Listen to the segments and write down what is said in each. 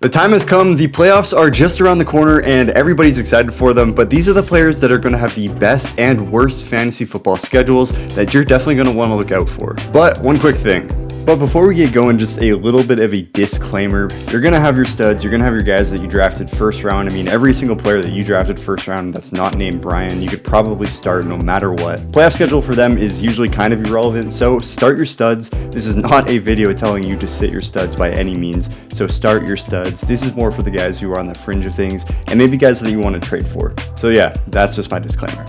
The time has come, the playoffs are just around the corner and everybody's excited for them, but these are the players that are going to have the best and worst fantasy football schedules that you're definitely going to want to look out for. But one quick thing. But before we get going, just a little bit of a disclaimer. You're going to have your studs, you're going to have your guys that you drafted first round. I mean, every single player that you drafted first round that's not named Brian, you could probably start no matter what. Playoff schedule for them is usually kind of irrelevant, so start your studs. This is not a video telling you to sit your studs by any means, so start your studs. This is more for the guys who are on the fringe of things and maybe guys that you want to trade for. So yeah, that's just my disclaimer.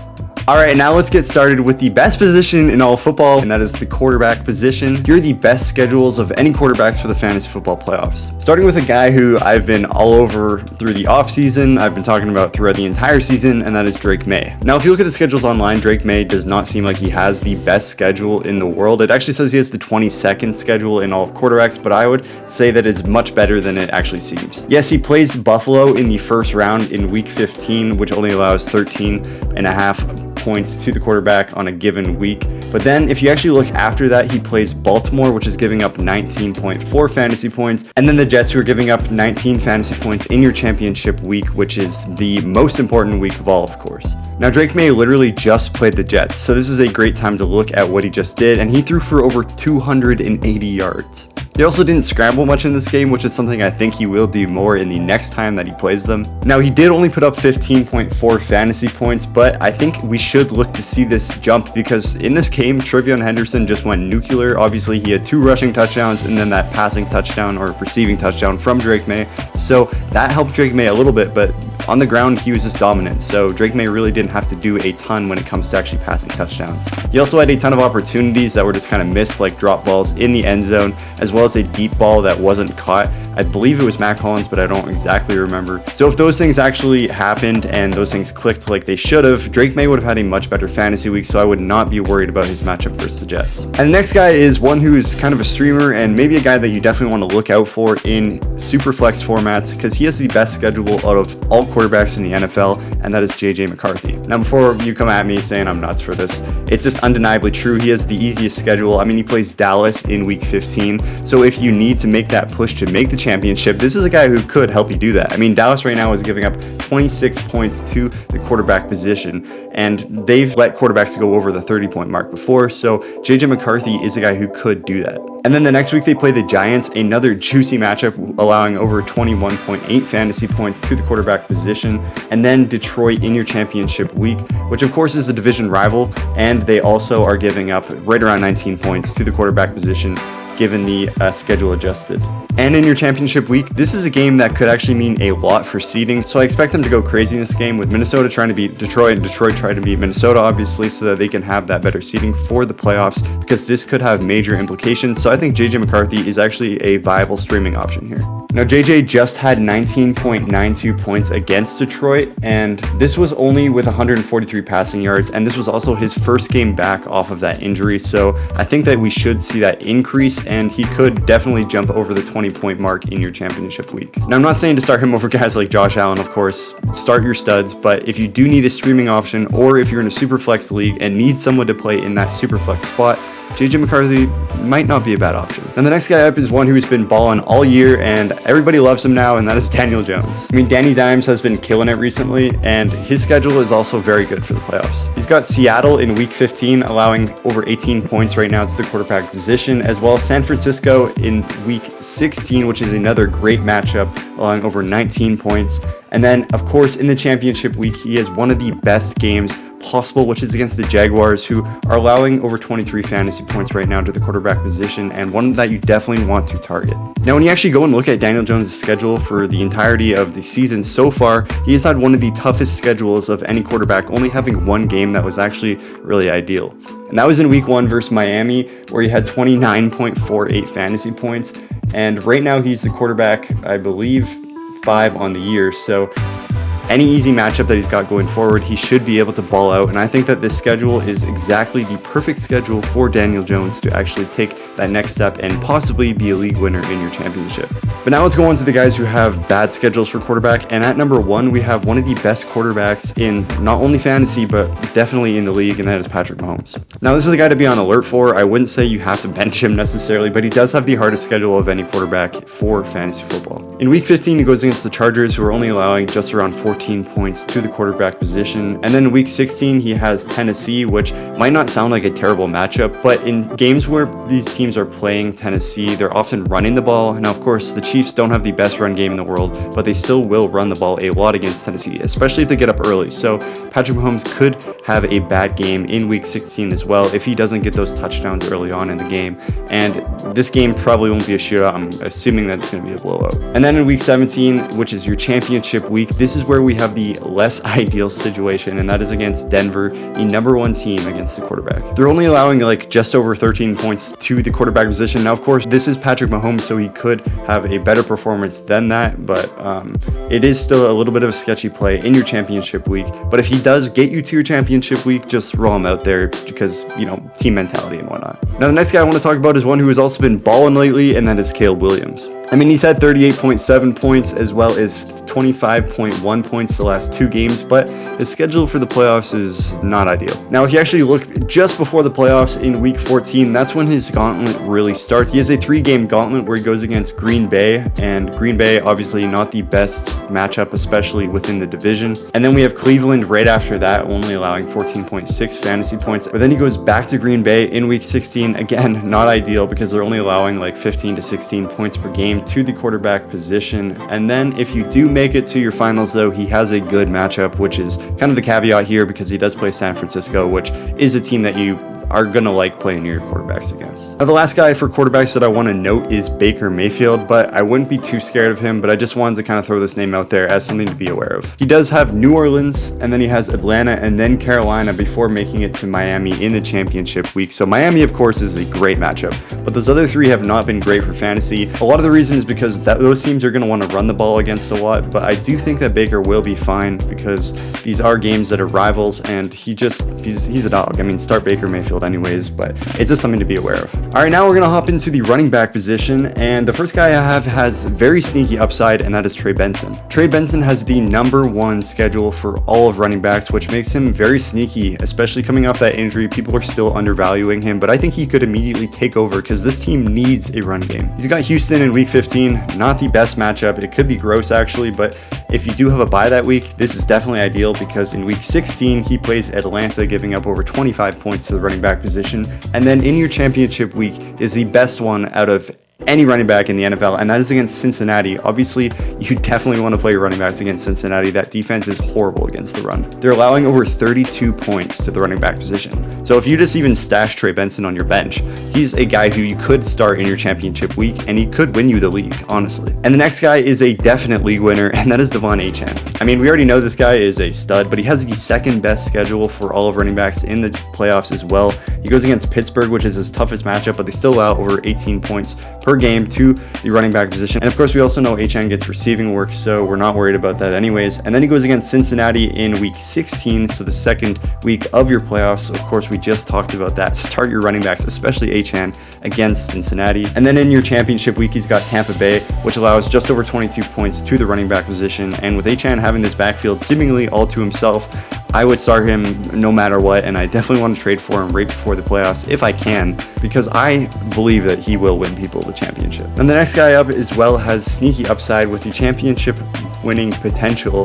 Alright, now let's get started with the best position in all football, and that is the quarterback position. Here are the best schedules of any quarterbacks for the fantasy football playoffs. Starting with a guy who I've been all over through the offseason, I've been talking about throughout the entire season, and that is Drake May. Now, if you look at the schedules online, Drake May does not seem like he has the best schedule in the world. It actually says he has the 22nd schedule in all of quarterbacks, but I would say that it's much better than it actually seems. Yes, he plays Buffalo in the first round in week 15, which only allows 13.5 points to the quarterback on a given week. But then if you actually look after that, he plays Baltimore, which is giving up 19.4 fantasy points, and then the Jets, who are giving up 19 fantasy points in your championship week, which is the most important week of all, of course. Now, Drake May literally just played the Jets, so this is a great time to look at what he just did, and he threw for over 280 yards. He also didn't scramble much in this game, which is something I think he will do more in the next time that he plays them. Now, he did only put up 15.4 fantasy points, but I think we should look to see this jump because in this game, TreVeyon Henderson just went nuclear. Obviously, he had 2 rushing touchdowns and then that passing touchdown or receiving touchdown from Drake May. So that helped Drake May a little bit, but on the ground, he was just dominant. So Drake May really didn't have to do a ton when it comes to actually passing touchdowns. He also had a ton of opportunities that were just kind of missed, like drop balls in the end zone, as well as a deep ball that wasn't caught. I believe it was Mac Hollins, but I don't exactly remember. So if those things actually happened and those things clicked like they should have, Drake May would have had a much better fantasy week, so I would not be worried about his matchup versus the Jets. And the next guy is one who's kind of a streamer and maybe a guy that you definitely want to look out for in super flex formats because he has the best schedule out of all quarterbacks in the NFL, and that is JJ McCarthy. Now, before you come at me saying I'm nuts for this, it's just undeniably true. He has the easiest schedule. I mean, he plays Dallas in week 15, so if you need to make that push to make the championship, this is a guy who could help you do that. I mean, Dallas right now is giving up 26 points to the quarterback position, and they've let quarterbacks go over the 30-point mark before, so JJ McCarthy is a guy who could do that. And then the next week they play the Giants, another juicy matchup allowing over 21.8 fantasy points to the quarterback position, and then Detroit in your championship week, which of course is a division rival, and they also are giving up right around 19 points to the quarterback position given the schedule adjusted. And in your championship week, this is a game that could actually mean a lot for seeding, so I expect them to go crazy in this game with Minnesota trying to beat Detroit and Detroit trying to beat Minnesota, obviously, so that they can have that better seeding for the playoffs, because this could have major implications. So I think JJ McCarthy is actually a viable streaming option here. Now, JJ just had 19.92 points against Detroit, and this was only with 143 passing yards, and this was also his first game back off of that injury, so I think that we should see that increase, and he could definitely jump over the 20-point mark in your championship week. Now, I'm not saying to start him over guys like Josh Allen, of course. Start your studs, but if you do need a streaming option, or if you're in a Superflex league and need someone to play in that Superflex spot, JJ McCarthy might not be a bad option. And the next guy up is one who's been balling all year, and everybody loves him now, and that is Daniel Jones. I mean, Danny Dimes has been killing it recently, and his schedule is also very good for the playoffs. He's got Seattle in week 15, allowing over 18 points right now to the quarterback position, as well as San Francisco in week 16, which is another great matchup, allowing over 19 points. And then, of course, in the championship week, he has one of the best games possible, which is against the Jaguars, who are allowing over 23 fantasy points right now to the quarterback position, and one that you definitely want to target. Now, when you actually go and look at Daniel Jones' schedule for the entirety of the season so far, he has had one of the toughest schedules of any quarterback, only having one game that was actually really ideal. And that was in week 1 versus Miami, where he had 29.48 fantasy points, and right now he's the quarterback, I believe, 5 on the year, so any easy matchup that he's got going forward, he should be able to ball out. And I think that this schedule is exactly the perfect schedule for Daniel Jones to actually take that next step and possibly be a league winner in your championship. But now let's go on to the guys who have bad schedules for quarterback. And at number 1, we have one of the best quarterbacks in not only fantasy, but definitely in the league, and that is Patrick Mahomes. Now, this is a guy to be on alert for. I wouldn't say you have to bench him necessarily, but he does have the hardest schedule of any quarterback for fantasy football. In week 15, he goes against the Chargers, who are only allowing just around 14 points to the quarterback position. And then in week 16, he has Tennessee, which might not sound like a terrible matchup, but in games where these teams are playing Tennessee, they're often running the ball. Now, of course, the Chiefs don't have the best run game in the world, but they still will run the ball a lot against Tennessee, especially if they get up early. So Patrick Mahomes could have a bad game in week 16 as well if he doesn't get those touchdowns early on in the game. And this game probably won't be a shootout. I'm assuming that it's going to be a blowout. And then in week 17, which is your championship week, this is where we have the less ideal situation, and that is against Denver, the number 1 team against the quarterback. They're only allowing like just over 13 points to the quarterback position. Now, of course, this is Patrick Mahomes, so he could have a better performance than that, but it is still a little bit of a sketchy play in your championship week. But if he does get you to your championship week, just roll him out there because, you know, team mentality and whatnot. Now, the next guy I want to talk about is one who has also been balling lately, and that is Caleb Williams. I mean, he's had 38.7 points as well as 25.1 points the last 2 games, but his schedule for the playoffs is not ideal. Now, if you actually look just before the playoffs in week 14, that's when his gauntlet really starts. He has a 3-game gauntlet where he goes against Green Bay, and Green Bay obviously not the best matchup, especially within the division. And then we have Cleveland right after that, only allowing 14.6 fantasy points. But then he goes back to Green Bay in week 16. Again, not ideal because they're only allowing like 15 to 16 points per game to the quarterback position. And then if you do make it to your finals, though, he has a good matchup, which is kind of the caveat here because he does play San Francisco, which is a team that you are going to like playing your quarterbacks against. Now, the last guy for quarterbacks that I want to note is Baker Mayfield, but I wouldn't be too scared of him, but I just wanted to kind of throw this name out there as something to be aware of. He does have New Orleans, and then he has Atlanta, and then Carolina before making it to Miami in the championship week. So Miami, of course, is a great matchup, but those other 3 have not been great for fantasy. A lot of the reason is because those teams are going to want to run the ball against a lot, but I do think that Baker will be fine because these are games that are rivals, and he's a dog. I mean, start Baker Mayfield anyways, but it's just something to be aware of. All right, now we're going to hop into the running back position, and the first guy I have has very sneaky upside, and that is Trey Benson. Trey Benson has the number 1 schedule for all of running backs, which makes him very sneaky, especially coming off that injury. People are still undervaluing him, but I think he could immediately take over because this team needs a run game. He's got Houston in week 15, not the best matchup. It could be gross actually, but if you do have a bye that week, this is definitely ideal because in week 16, he plays Atlanta, giving up over 25 points to the running back position. And then in your championship week is the best one out of any running back in the NFL, and that is against Cincinnati. Obviously, you definitely want to play your running backs against Cincinnati. That defense is horrible against the run. They're allowing over 32 points to the running back position. So if you just even stash Trey Benson on your bench, he's a guy who you could start in your championship week, and he could win you the league, honestly. And the next guy is a definite league winner, and that is Devon Achane. I mean, we already know this guy is a stud, but he has the 2nd best schedule for all of running backs in the playoffs as well. He goes against Pittsburgh, which is his toughest matchup, but they still allow over 18 points per game to the running back position. And of course, we also know Achane gets receiving work, so we're not worried about that anyways. And then he goes against Cincinnati in week 16, so the 2nd week of your playoffs. Of course, we just talked about that. Start your running backs, especially Achane, against Cincinnati. And then in your championship week, he's got Tampa Bay, which allows just over 22 points to the running back position. And with Achane having this backfield seemingly all to himself, I would start him no matter what, and I definitely want to trade for him right before the playoffs if I can, because I believe that he will win people the championship. And the next guy up as well has sneaky upside with the championship winning potential,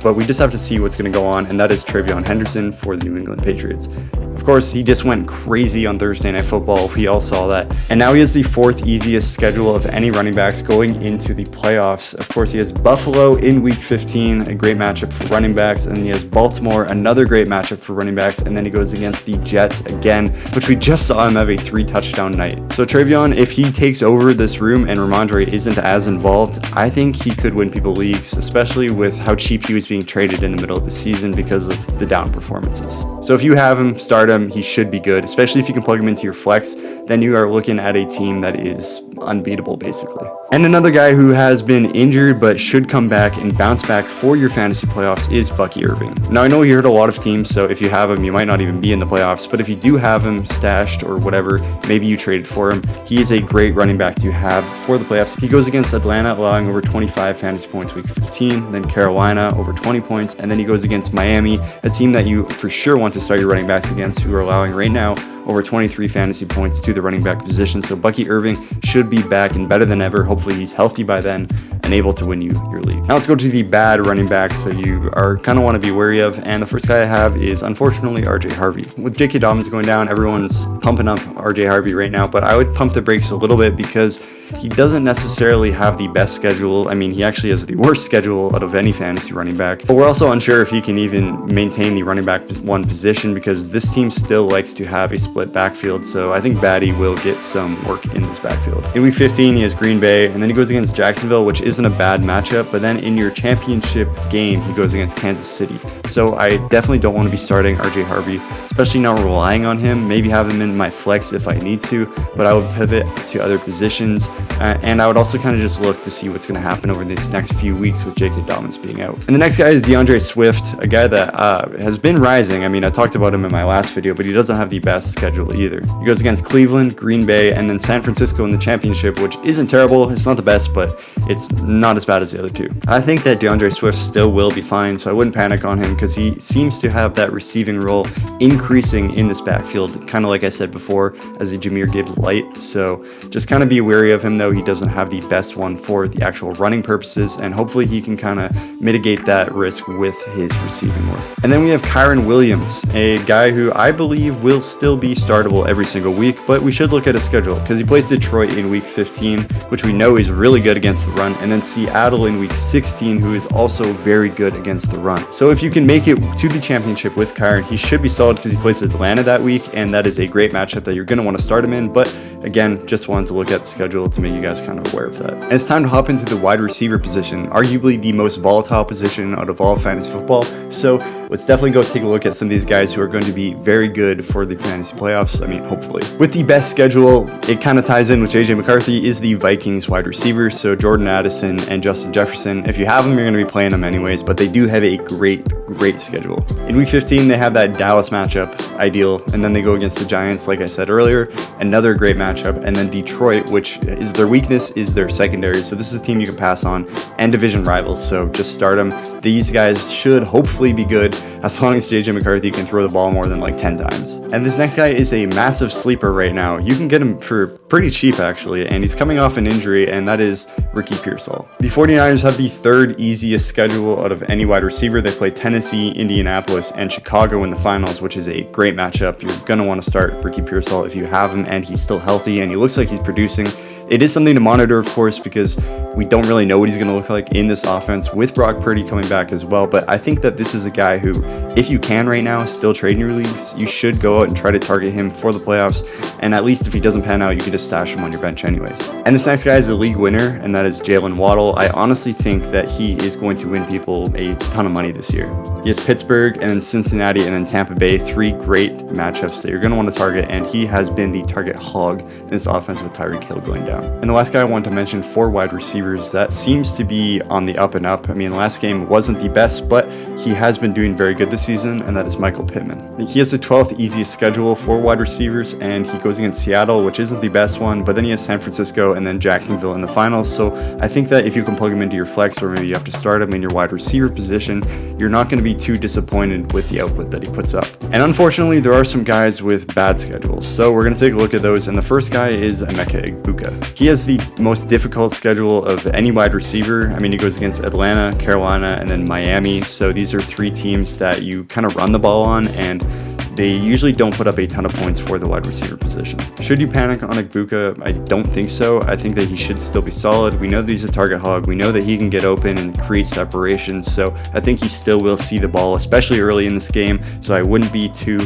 but we just have to see what's going to go on, and that is Travion Henderson for the New England Patriots. Of course, he just went crazy on Thursday Night Football. We all saw that. And now he has the 4th easiest schedule of any running backs going into the playoffs. Of course, he has Buffalo in week 15, a great matchup for running backs. And he has Baltimore, another great matchup for running backs. And then he goes against the Jets again, which we just saw him have a 3-touchdown night. So Travion, if he takes over this room and Ramondre isn't as involved, I think he could win people leagues, especially with how cheap he was being traded in the middle of the season because of the down performances. So if you have him, start him. He should be good, especially if you can plug him into your flex. Then you are looking at a team that is unbeatable basically. And another guy who has been injured but should come back and bounce back for your fantasy playoffs is Bucky Irving. Now I know he hurt a lot of teams, so if you have him, you might not even be in the playoffs, but if you do have him stashed or whatever, maybe you traded for him, he is a great running back to have for the playoffs. He goes against Atlanta, allowing over 25 fantasy points week 15, then Carolina over 20 points, and then he goes against Miami, a team that you for sure want to start your running backs against, who are allowing right now over 23 fantasy points to the running back position. So Bucky Irving should be back and better than ever. Hopefully he's healthy by then and able to win you your league. Now let's go to the bad running backs that you are kind of want to be wary of. And the first guy I have is unfortunately RJ Harvey. With J.K. Dobbins going down, everyone's pumping up RJ Harvey right now, but I would pump the brakes a little bit because he doesn't necessarily have the best schedule. I mean, he actually has the worst schedule out of any fantasy running back. But we're also unsure if he can even maintain the running back one position because this team still likes to have a split backfield. So I think Batty will get some work in this backfield. In week 15, he has Green Bay, and then he goes against Jacksonville, which isn't a bad matchup. But then in your championship game, he goes against Kansas City. So I definitely don't want to be starting RJ Harvey, especially not relying on him. Maybe have him in my flex if I need to, but I would pivot to other positions. And I would also kind of just look to see what's going to happen over these next few weeks with J.K. Dobbins being out. And the next guy is DeAndre Swift, a guy that has been rising. I mean, I talked about him in my last video, but he doesn't have the best schedule either. He goes against Cleveland, Green Bay, and then San Francisco in the championship, which isn't terrible. It's not the best, but it's not as bad as the other two. I think that DeAndre Swift still will be fine, so I wouldn't panic on him because he seems to have that receiving role increasing in this backfield, kind of like I said before, as a Jahmyr Gibbs light. So just kind of be wary of him, though he doesn't have the best one for the actual running purposes, and hopefully he can kind of mitigate that risk with his receiving work. And then we have Kyren Williams, a guy who I believe will still be startable every single week, but we should look at his schedule because he plays Detroit in week 15, which we know is really good against the run, and then Seattle in week 16, who is also very good against the run. So if you can make it to the championship with Kyren, he should be solid because he plays Atlanta that week, and that is a great matchup that you're going to want to start him in. But again, just wanted to look at the schedule to make you guys kind of aware of that. And it's time to hop into the wide receiver position, arguably the most volatile position out of all of fantasy football. So let's definitely go take a look at some of these guys who are going to be very good for the fantasy playoffs. I mean, hopefully. With the best schedule, it kind of ties in with JJ McCarthy, is the Vikings wide receivers. So Jordan Addison and Justin Jefferson. If you have them, you're going to be playing them anyways, but they do have a great schedule. In week 15, they have that Dallas matchup, ideal, and then they go against the Giants, like I said earlier, another great matchup, and then Detroit, which is their weakness, is their secondary. So this is a team you can pass on, and division rivals, so just start them. These guys should hopefully be good as long as JJ McCarthy can throw the ball more than like 10 times. And this next guy is a massive sleeper right now. You can get him for pretty cheap actually, and he's coming off an injury, and that is Ricky Pearsall. The 49ers have the third easiest schedule out of any wide receiver. They play Tennessee, Indianapolis, and Chicago in the finals, which is a great matchup. You're going to want to start Ricky Pearsall if you have him and he's still healthy and he looks like he's producing. It is something to monitor, of course, because we don't really know what he's going to look like in this offense with Brock Purdy coming back as well. But I think that this is a guy who, if you can right now, still trade in your leagues, you should go out and try to target him for the playoffs. And at least if he doesn't pan out, you can just stash him on your bench anyways. And this next guy is a league winner, and that is Jalen Waddle. I honestly think that he is going to win people a ton of money this year. He has Pittsburgh and then Cincinnati and then Tampa Bay, three great matchups that you're going to want to target, and he has been the target hog in this offense with Tyreek Hill going down. And the last guy I want to mention for wide receivers that seems to be on the up and up. I mean, last game wasn't the best, but he has been doing very good this season, and that is Michael Pittman. He has the 12th easiest schedule for wide receivers, and he goes against Seattle, which isn't the best one, but then he has San Francisco and then Jacksonville in the finals. So I think that if you can plug him into your flex, or maybe you have to start him in your wide receiver position, you're not going to be too disappointed with the output that he puts up. And unfortunately, there are some guys with bad schedules, so we're going to take a look at those. And the first guy is Emeka Egbuka. He has the most difficult schedule of any wide receiver. I mean, he goes against Atlanta, Carolina, and then Miami. So these are three teams that you kind of run the ball on, and they usually don't put up a ton of points for the wide receiver position. Should you panic on Egbuka? I don't think so. I think that he should still be solid. We know that he's a target hog. We know that he can get open and create separation. So I think he still will see the ball, especially early in this game. So I wouldn't be too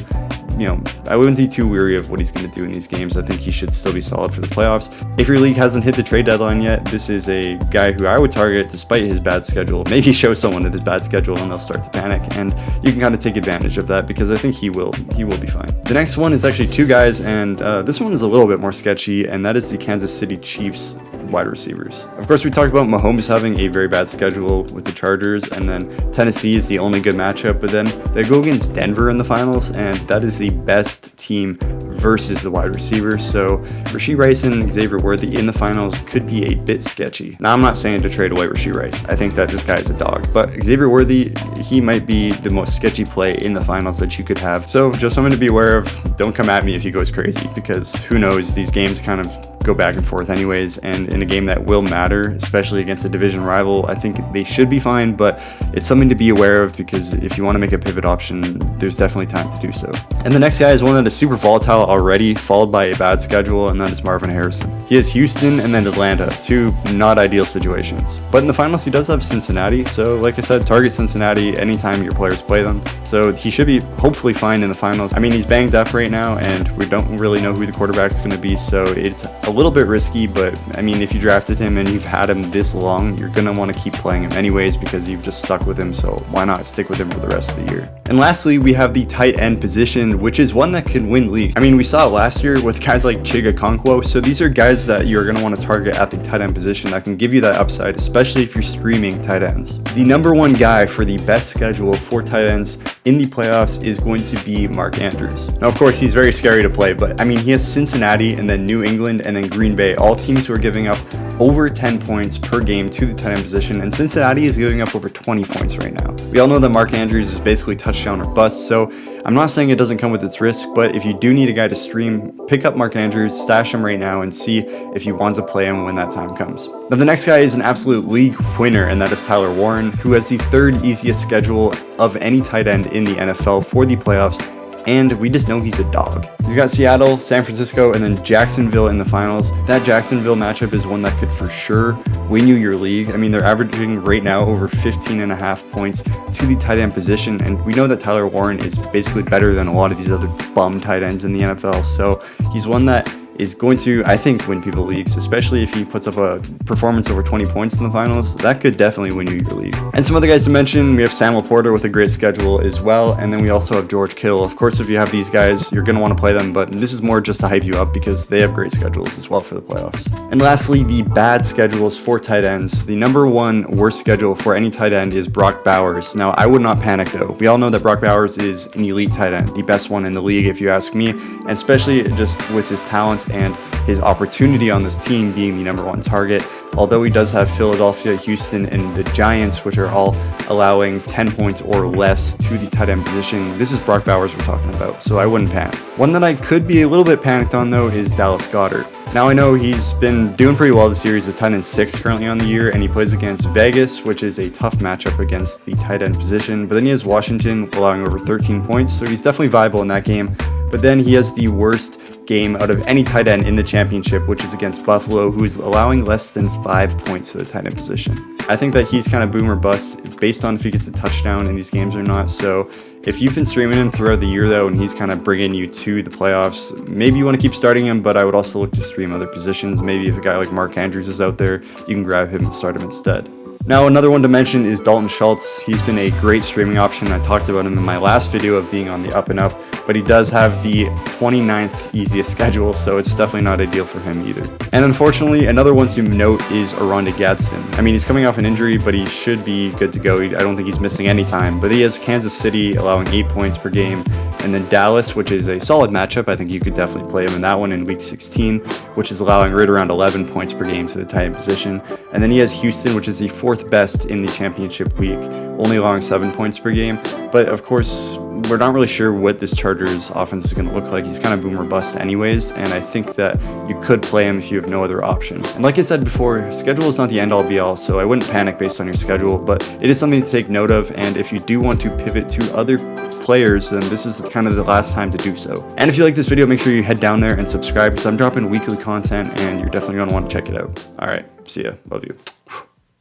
I wouldn't be too weary of what he's going to do in these games. I think he should still be solid for the playoffs. If your league hasn't hit the trade deadline yet, this is a guy who I would target despite his bad schedule. Maybe show someone his bad schedule and they'll start to panic, and you can kind of take advantage of that because I think he will be fine. The next one is actually two guys, and this one is a little bit more sketchy, and that is the Kansas City Chiefs wide receivers. Of course, we talked about Mahomes having a very bad schedule with the Chargers, and then Tennessee is the only good matchup, but then they go against Denver in the finals, and that is the best team versus the wide receivers. So Rashee Rice and Xavier Worthy in the finals could be a bit sketchy. Now, I'm not saying to trade away Rashee Rice. I think that this guy is a dog, but Xavier Worthy, he might be the most sketchy play in the finals that you could have. So just something to be aware of. Don't come at me if he goes crazy, because who knows, these games kind of go back and forth anyways, and in a game that will matter, especially against a division rival, I think they should be fine, but it's something to be aware of because if you want to make a pivot option, there's definitely time to do so. And the next guy is one that is super volatile already, followed by a bad schedule, and that is Marvin Harrison. He has Houston and then Atlanta, two not ideal situations. But in the finals, he does have Cincinnati, so like I said, target Cincinnati anytime your players play them. So he should be hopefully fine in the finals. I mean, he's banged up right now, and we don't really know who the quarterback's going to be, so it's a little bit risky, but I mean, if you drafted him and you've had him this long, you're going to want to keep playing him anyways because you've just stuck with him, so why not stick with him for the rest of the year? And lastly, we have the tight end position, which is one that can win leagues. I mean, we saw it last year with guys like Chig Okonkwo, so these are guys that you're going to want to target at the tight end position that can give you that upside, especially if you're streaming tight ends. The number one guy for the best schedule for tight ends in the playoffs is going to be Mark Andrews. Now, of course, he's very scary to play, but I mean, he has Cincinnati and then New England and then Green Bay, all teams who are giving up over 10 points per game to the tight end position, and Cincinnati is giving up over 20 points right now. We all know that Mark Andrews is basically touchdown or bust, so I'm not saying it doesn't come with its risk, but if you do need a guy to stream, pick up Mark Andrews, stash him right now, and see if you want to play him when that time comes. Now, the next guy is an absolute league winner, and that is Tyler Warren, who has the third easiest schedule of any tight end in the NFL for the playoffs, and we just know he's a dog. He's got Seattle, San Francisco, and then Jacksonville in the finals. That Jacksonville matchup is one that could for sure win you your league. I mean, they're averaging right now over 15.5 points to the tight end position, and we know that Tyler Warren is basically better than a lot of these other bum tight ends in the NFL, so he's one that is going to, I think, win people leagues, especially if he puts up a performance over 20 points in the finals. That could definitely win you your league. And some other guys to mention, we have Sam Laporta with a great schedule as well, and then we also have George Kittle. Of course, if you have these guys, you're going to want to play them, but this is more just to hype you up because they have great schedules as well for the playoffs. And lastly, the bad schedules for tight ends. The number one worst schedule for any tight end is Brock Bowers. Now, I would not panic though. We all know that Brock Bowers is an elite tight end, the best one in the league if you ask me, and especially just with his talent and his opportunity on this team being the number one target. Although he does have Philadelphia, Houston, and the Giants, which are all allowing 10 points or less to the tight end position, this is Brock Bowers we're talking about, so I wouldn't panic. One that I could be a little bit panicked on, though, is Dallas Goedert. Now, I know he's been doing pretty well this year. He's a tight end 6 currently on the year, and he plays against Vegas, which is a tough matchup against the tight end position. But then he has Washington allowing over 13 points, so he's definitely viable in that game. But then he has the worst game out of any tight end in the championship, which is against Buffalo, who is allowing less than 5 points to the tight end position. I think that he's kind of boom or bust based on if he gets a touchdown in these games or not. So if you've been streaming him throughout the year, though, and he's kind of bringing you to the playoffs, maybe you want to keep starting him, but I would also look to stream other positions. Maybe if a guy like Mark Andrews is out there, you can grab him and start him instead. Now, another one to mention is Dalton Schultz. He's been a great streaming option. I talked about him in my last video of being on the up and up, but he does have the 29th easiest schedule, so it's definitely not ideal for him either. And unfortunately, another one to note is Oronde Gadsden. I mean, he's coming off an injury, but he should be good to go. I don't think he's missing any time, but he has Kansas City allowing 8 points per game, and then Dallas, which is a solid matchup. I think you could definitely play him in that one in week 16, which is allowing right around 11 points per game to the tight end position. And then he has Houston, which is the 4th best in the championship week, only allowing 7 points per game. But of course, we're not really sure what this Chargers offense is going to look like. He's kind of boom or bust anyways, and I think that you could play him if you have no other option. And like I said before, schedule is not the end-all be-all, so I wouldn't panic based on your schedule, but it is something to take note of, and if you do want to pivot to other players, then this is kind of the last time to do so. And if you like this video, make sure you head down there and subscribe, because I'm dropping weekly content, and you're definitely going to want to check it out. All right, see ya. Love you.